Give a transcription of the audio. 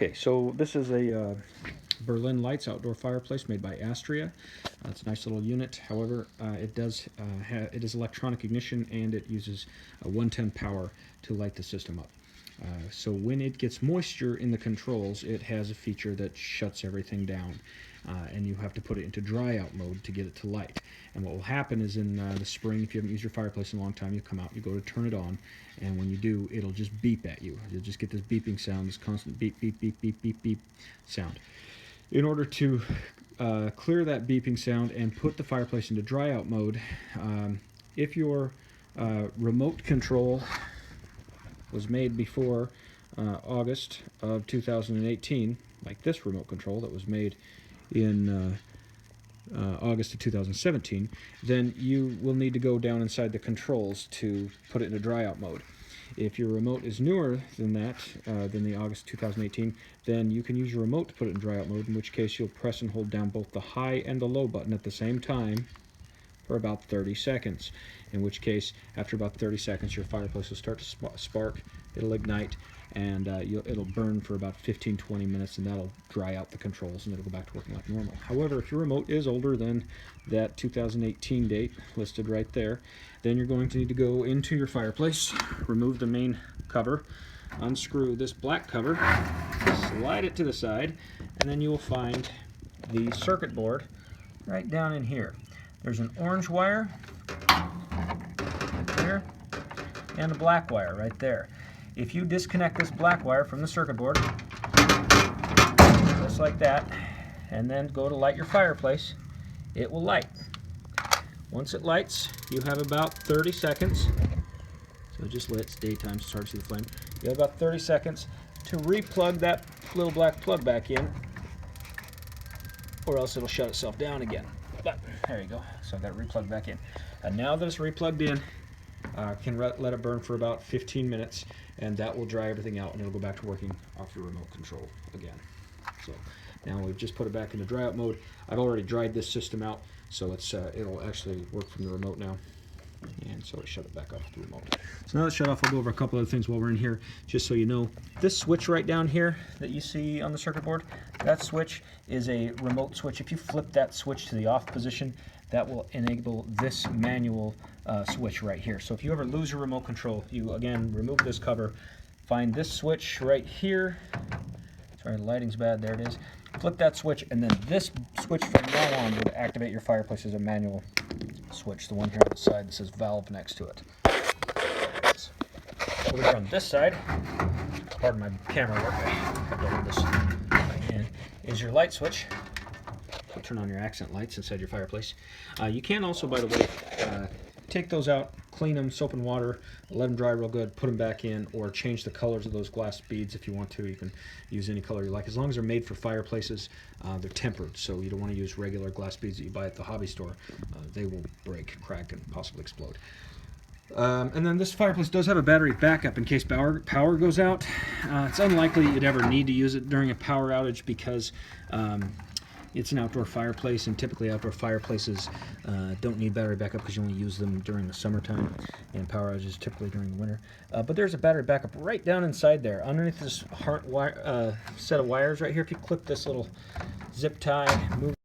Okay, so this is a Berlin Lights outdoor fireplace made by Astria. It's a nice little unit. However, it is electronic ignition, and it uses a 110 power to light the system up. So when it gets moisture in the controls, it has a feature that shuts everything down, and you have to put it into dry out mode to get it to light. And what will happen is in the spring, if you haven't used your fireplace in a long time, you come out, you go to turn it on, and when you do, it'll just beep at you. You'll just get this beeping sound, this constant beep, beep, beep, beep, beep, beep sound. In order to clear that beeping sound and put the fireplace into dry out mode, if your remote control was made before August of 2018, like this remote control that was made in August of 2017, then you will need to go down inside the controls to put it into dry out mode. If your remote is newer than that, than the August 2018, then you can use your remote to put it in dry out mode, in which case you'll press and hold down both the high and the low button at the same time for about 30 seconds. In which case, after about 30 seconds, your fireplace will start to spark, it'll ignite, and it'll burn for about 15-20 minutes, and that'll dry out the controls, and it'll go back to working like normal. However, if your remote is older than that 2018 date listed right there, then you're going to need to go into your fireplace, remove the main cover, unscrew this black cover, slide it to the side, and then you will find the circuit board right down in here. There's an orange wire here and a black wire right there. If you disconnect this black wire from the circuit board, just like that, and then go to light your fireplace, it will light. Once it lights, you have about 30 seconds. So just let it's daytime, so start to see the flame. You have about 30 seconds to re-plug that little black plug back in, or else it'll shut itself down again. But there you go. So I've got it re-plugged back in. And now that it's re-plugged in, can let it burn for about 15 minutes, and that will dry everything out, and it'll go back to working off your remote control again. So now we've just put it back into dry out mode. I've already dried this system out, so it'll actually work from the remote now. And so I shut it back off with the remote. So now that it's shut off, I'll go over a couple other things while we're in here, just so you know. This switch right down here that you see on the circuit board, that switch is a remote switch. If you flip that switch to the off position, that will enable this manual switch right here. So if you ever lose your remote control, you again remove this cover, find this switch right here. Sorry, the lighting's bad, there it is. Flip that switch, and then this switch from now on would activate your fireplace as a manual switch, the one here on the side that says valve next to it. Over here on this side, pardon my camera work, I have to hold this right in, is your light switch. So turn on your accent lights inside your fireplace. You can also, by the way, take those out, clean them, soap and water, let them dry real good, put them back in, or change the colors of those glass beads if you want to. You can use any color you like. As long as they're made for fireplaces, they're tempered, so you don't want to use regular glass beads that you buy at the hobby store. They will break, crack, and possibly explode. And then this fireplace does have a battery backup in case power goes out. It's unlikely you'd ever need to use it during a power outage because it's an outdoor fireplace, and typically outdoor fireplaces don't need battery backup because you only use them during the summertime, and power outages typically during the winter. But there's a battery backup right down inside there, underneath this set of wires right here. If you clip this little zip tie, move